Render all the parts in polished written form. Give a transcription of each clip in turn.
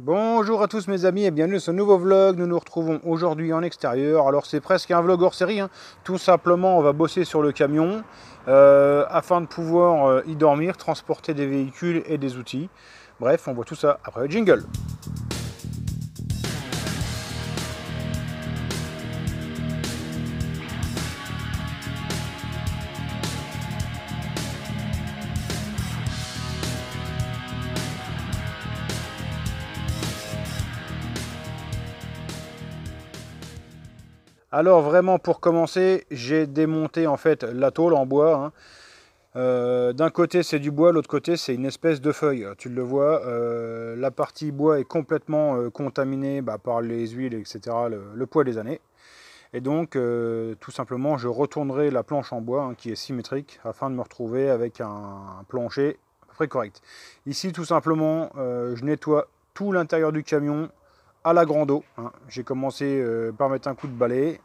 Bonjour à tous mes amis et bienvenue sur ce nouveau vlog. Nous nous retrouvons aujourd'hui en extérieur. Alors c'est presque un vlog hors série, hein. Tout simplement on va bosser sur le camion afin de pouvoir y dormir, transporter des véhicules et des outils. Bref, on voit tout ça après le jingle. Alors vraiment pour commencer, j'ai démonté en fait la tôle en bois, hein. D'un côté c'est du bois, l'autre côté c'est une espèce de feuille. Tu le vois, la partie bois est complètement contaminée par les huiles, etc., le poids des années. Et donc tout simplement je retournerai la planche en bois, hein, qui est symétrique, afin de me retrouver avec un plancher à peu près correct. Ici tout simplement je nettoie tout l'intérieur du camion à la grande eau, hein. J'ai commencé par mettre un coup de balai.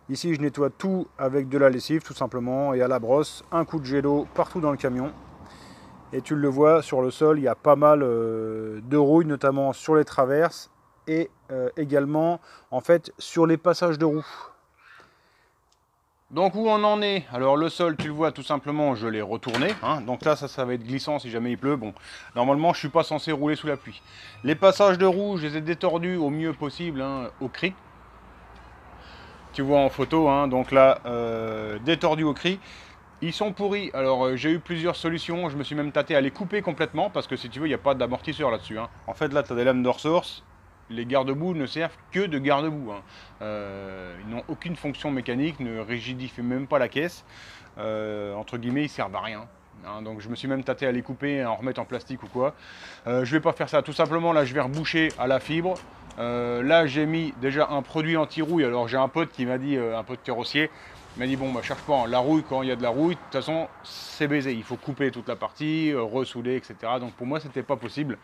Ici je nettoie tout avec de la lessive tout simplement et à la brosse, un coup de jet d'eau partout dans le camion. Et tu le vois sur le sol, il y a pas mal de rouille, notamment sur les traverses et également en fait sur les passages de roues. Donc où on en est? Alors le sol, tu le vois tout simplement, je l'ai retourné, hein. Donc là ça va être glissant si jamais il pleut. Bon, normalement je suis pas censé rouler sous la pluie. Les passages de roues, je les ai détordus au mieux possible, hein, au cri. Tu vois en photo, hein, donc là détordus au cri. Ils sont pourris. Alors j'ai eu plusieurs solutions. Je me suis même tâté à les couper complètement parce que si tu veux, il n'y a pas d'amortisseur là-dessus, hein. En fait là tu as des lames de ressources. Les garde-boue ne servent que de garde-boue, hein. Ils n'ont aucune fonction mécanique, ne rigidifient même pas la caisse. Entre guillemets, ils servent à rien, hein. Donc je me suis même tâté à les couper, à en remettre en plastique ou quoi. Je vais pas faire ça. Tout simplement, là, je vais reboucher à la fibre. Là, j'ai mis déjà un produit anti-rouille. Alors j'ai un pote qui m'a dit, un pote carrossier, il m'a dit bon, bah cherche pas, hein. La rouille, quand il y a de la rouille, de toute façon, c'est baisé. Il faut couper toute la partie, ressouder, etc. Donc pour moi, c'était pas possible.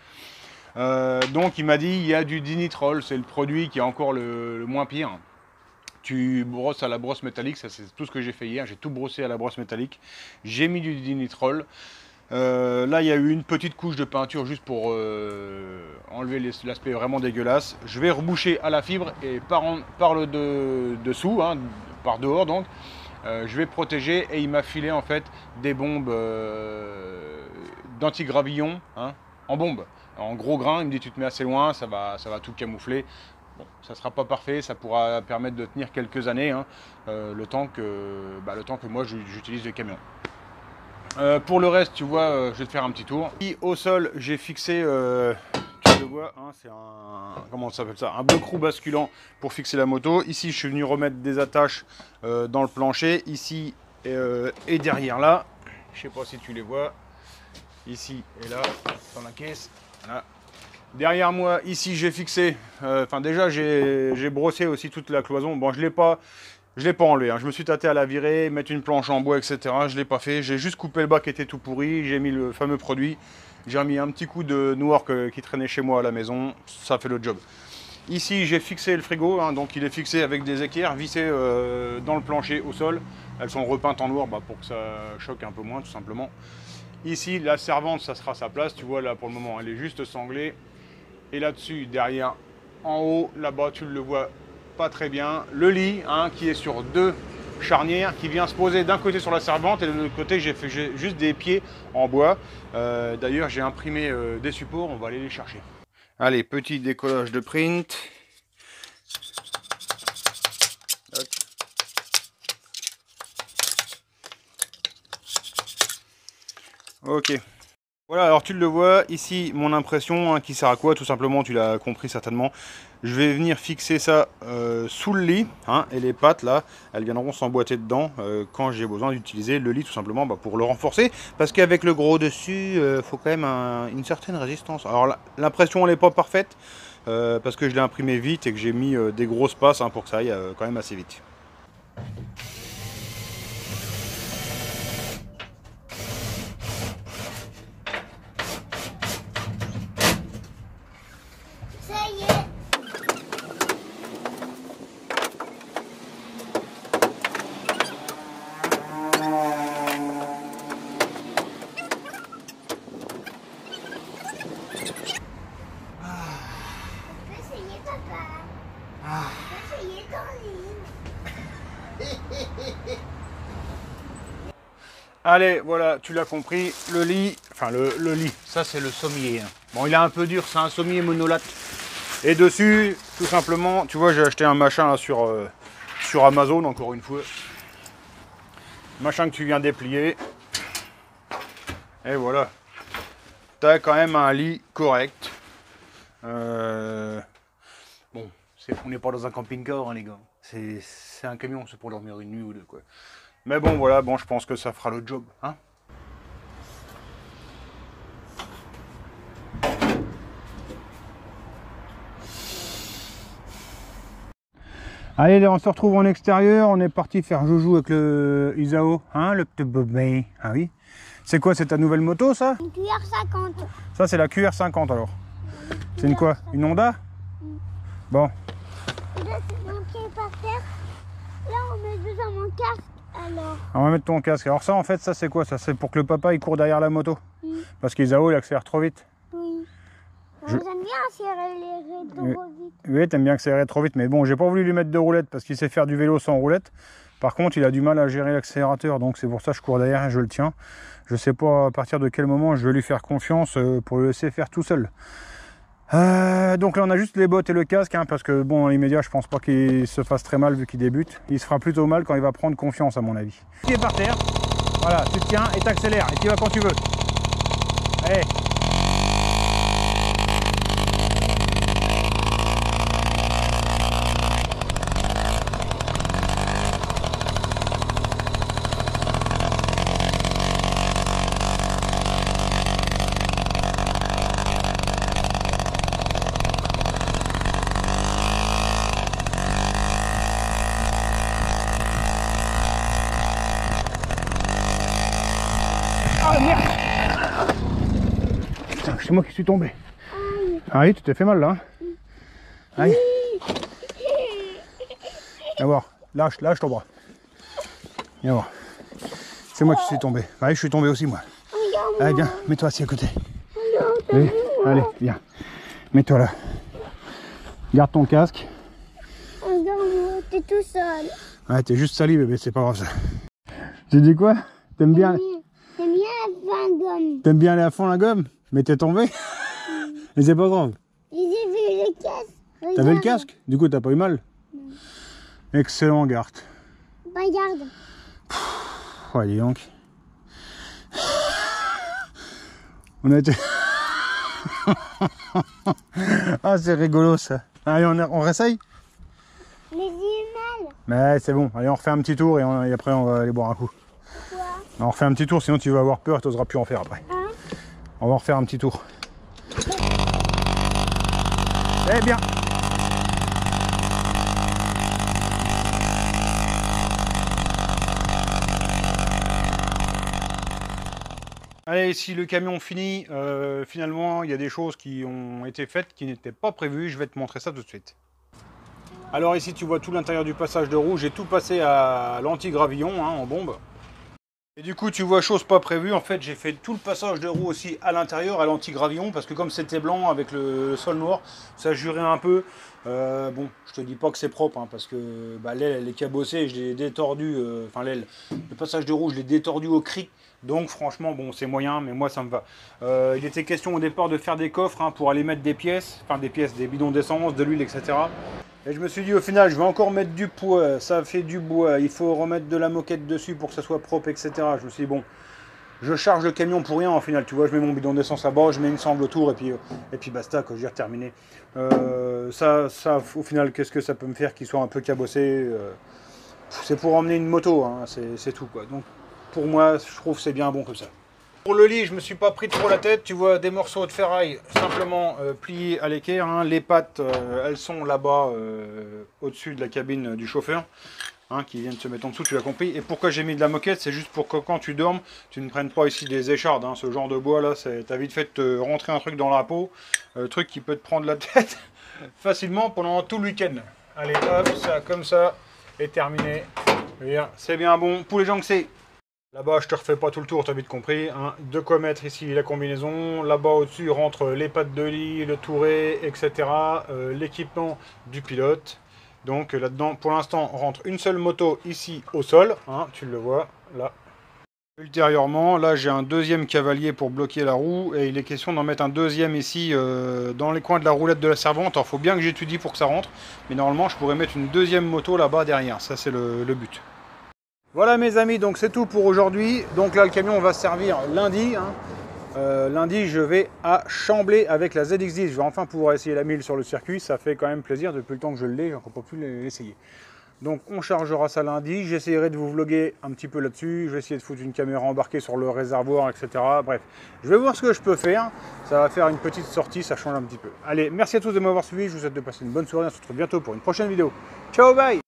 Donc il m'a dit il y a du dinitrol, c'est le produit qui est encore le moins pire. Tu brosses à la brosse métallique, ça c'est tout ce que j'ai fait hier, j'ai tout brossé à la brosse métallique. J'ai mis du dinitrol. Là il y a eu une petite couche de peinture juste pour enlever l'aspect vraiment dégueulasse. Je vais reboucher à la fibre et par le dessous, hein, par dehors donc, je vais protéger et il m'a filé en fait des bombes d'anti-gravillon, hein, en bombe. En gros grain, il me dit tu te mets assez loin, ça va tout camoufler. Bon, ça ne sera pas parfait, ça pourra permettre de tenir quelques années, hein, le temps que moi j'utilise le camion. Pour le reste, tu vois, je vais te faire un petit tour. Et au sol, j'ai fixé, tu le vois, hein, c'est un, comment ça s'appelle ça, un bloc-roue basculant pour fixer la moto. Ici, je suis venu remettre des attaches dans le plancher, ici et derrière là. Je sais pas si tu les vois. Ici et là, dans la caisse. Voilà. Derrière moi, ici, j'ai fixé. Enfin, déjà, j'ai brossé aussi toute la cloison. Bon, je l'ai pas enlevé, hein. Je me suis tâté à la virer, mettre une planche en bois, etc. Je l'ai pas fait. J'ai juste coupé le bas qui était tout pourri. J'ai mis le fameux produit. J'ai remis un petit coup de noir qui traînait chez moi à la maison. Ça fait le job. Ici, j'ai fixé le frigo, hein, donc il est fixé avec des équerres vissées dans le plancher au sol. Elles sont repeintes en noir pour que ça choque un peu moins, tout simplement. Ici, la servante, ça sera sa place. Tu vois, là, pour le moment, elle est juste sanglée. Et là-dessus, derrière, en haut, là-bas, tu le vois pas très bien. Le lit, hein, qui est sur deux charnières, qui vient se poser d'un côté sur la servante et de l'autre côté, j'ai fait juste des pieds en bois. D'ailleurs, j'ai imprimé des supports. On va aller les chercher. Allez, petit décollage de print. Hop. Ok. Voilà, alors tu le vois, ici mon impression, hein, qui sert à quoi? Tout simplement, tu l'as compris certainement. Je vais venir fixer ça sous le lit, hein, et les pattes là, elles viendront s'emboîter dedans quand j'ai besoin d'utiliser le lit tout simplement pour le renforcer. Parce qu'avec le gros dessus, il faut quand même une certaine résistance. Alors l'impression elle n'est pas parfaite, parce que je l'ai imprimé vite et que j'ai mis des grosses passes, hein, pour que ça aille quand même assez vite. Ah. Allez, voilà, tu l'as compris, le lit, enfin le lit, ça c'est le sommier. Hein. Bon, il est un peu dur, c'est un sommier monolate. Et dessus, tout simplement, tu vois, j'ai acheté un machin là sur Amazon, encore une fois. Machin que tu viens déplier. Et voilà. T'as quand même un lit correct. Bon, on n'est pas dans un camping-car, hein, les gars. C'est un camion, c'est pour dormir une nuit ou deux, quoi. Mais bon, voilà, bon, je pense que ça fera le job, hein. Allez, là, on se retrouve en extérieur. On est parti faire joujou avec le Isao, hein, le petit bébé. Ah oui. C'est quoi, c'est ta nouvelle moto, ça? Une QR50. Ça, c'est la QR50, alors. C'est une quoi? Une Honda? Bon. Et là, c'est mon pied par terre. Là, on met dedans mon casque. Alors. On va mettre ton casque. Alors ça, en fait, ça, c'est quoi? Ça, c'est pour que le papa, il court derrière la moto. Parce qu'Isao, il accélère trop vite. Oui. J'aime bien accélérer trop vite. Oui, t'aimes bien accélérer trop vite. Mais bon, j'ai pas voulu lui mettre de roulettes parce qu'il sait faire du vélo sans roulette. Par contre, il a du mal à gérer l'accélérateur. Donc, c'est pour ça que je cours derrière et je le tiens. Je sais pas à partir de quel moment je vais lui faire confiance pour le laisser faire tout seul. Donc là, on a juste les bottes et le casque. Hein, parce que, bon, dans l'immédiat, je pense pas qu'il se fasse très mal vu qu'il débute. Il se fera plutôt mal quand il va prendre confiance, à mon avis. Pied par terre. Voilà, tu te tiens et t'accélères. Et tu vas quand tu veux. Allez. Ah merde! Putain, c'est moi qui suis tombé. Ah oui, tu t'es fait mal là. Hein. Aïe. Viens voir, lâche ton bras. Viens voir. C'est moi qui suis tombé. Ah oui, je suis tombé aussi moi. Allez, viens, mets-toi assis à côté. Oui. Allez, viens. Mets-toi là. Garde ton casque. T'es tout seul. Ouais, t'es juste sali bébé, c'est pas grave ça. Tu dis quoi? T'aimes bien? T'aimes bien la gomme. T'aimes bien aller à fond la gomme? Mais t'es tombé? Mais c'est pas grave. J'ai vu le casque. T'avais le casque? Du coup, t'as pas eu mal? Non. Excellent, Gart. Regarde. Ouais, dis donc. On a été... Ah, c'est rigolo ça. Allez, on réessaye? Les mal. Mais c'est bon. Allez, on refait un petit tour et après, on va aller boire un coup. Quoi? On refait un petit tour, sinon tu vas avoir peur et tu n'oseras plus en faire après. Hein? On va refaire un petit tour. Eh bien. Allez, si le camion finit, finalement, il y a des choses qui ont été faites qui n'étaient pas prévues. Je vais te montrer ça tout de suite. Alors ici, tu vois tout l'intérieur du passage de roue. J'ai tout passé à l'anti-gravillon, hein, en bombe. Et du coup, tu vois, chose pas prévue, en fait, j'ai fait tout le passage de roue aussi à l'intérieur, à l'anti-gravillon, parce que comme c'était blanc avec le sol noir, ça jurait un peu. Bon, je te dis pas que c'est propre, hein, parce que bah, l'aile, elle est cabossée, je l'ai détordu, enfin l'aile, le passage de roue, je l'ai détordu au cri. Donc franchement, bon, c'est moyen, mais moi, ça me va. Il était question au départ de faire des coffres, hein, pour aller mettre des pièces, des bidons d'essence, de l'huile, etc. Et je me suis dit au final, je vais encore mettre du poids, ça fait du bois, il faut remettre de la moquette dessus pour que ça soit propre, etc. Je me suis dit bon, je charge le camion pour rien en final, tu vois, je mets mon bidon d'essence à bord, je mets une sangle autour et puis basta, quoi, j'ai terminé. Ça, au final, qu'est-ce que ça peut me faire qu'il soit un peu cabossé, c'est pour emmener une moto, hein, c'est tout, quoi. Donc pour moi, je trouve que c'est bien bon comme ça. Pour le lit, je me suis pas pris trop la tête, tu vois des morceaux de ferraille simplement pliés à l'équerre, hein. Les pattes, elles sont là-bas au-dessus de la cabine du chauffeur, hein, qui vient de se mettre en dessous, tu l'as compris. Et pourquoi j'ai mis de la moquette, c'est juste pour que quand tu dormes, tu ne prennes pas ici des échardes, hein. Ce genre de bois là, t'as vite fait de te rentrer un truc dans la peau, truc qui peut te prendre la tête facilement pendant tout le week-end. Allez hop, ça comme ça, et terminé. C'est bien bon, pour les gens que c'est. Là-bas, je te refais pas tout le tour, tu as vite compris. Hein. De quoi mettre ici la combinaison. Là-bas, au-dessus, rentre les pattes de lit, le touret, etc. L'équipement du pilote. Donc là-dedans, pour l'instant, rentre une seule moto ici au sol. Hein, tu le vois, là. Ultérieurement, là, j'ai un deuxième cavalier pour bloquer la roue. Et il est question d'en mettre un deuxième ici, dans les coins de la roulette de la servante. Alors, il faut bien que j'étudie pour que ça rentre. Mais normalement, je pourrais mettre une deuxième moto là-bas derrière. Ça, c'est le but. Voilà mes amis, donc c'est tout pour aujourd'hui. Donc là le camion va se servir lundi. Hein. Lundi je vais à Chamblay avec la ZX10. Je vais enfin pouvoir essayer la 1000 sur le circuit. Ça fait quand même plaisir depuis le temps que je l'ai, j'en peux plus l'essayer. Donc on chargera ça lundi. J'essaierai de vous vlogger un petit peu là-dessus. Je vais essayer de foutre une caméra embarquée sur le réservoir, etc. Bref, je vais voir ce que je peux faire. Ça va faire une petite sortie, ça change un petit peu. Allez, merci à tous de m'avoir suivi. Je vous souhaite de passer une bonne soirée. On se retrouve bientôt pour une prochaine vidéo. Ciao, bye!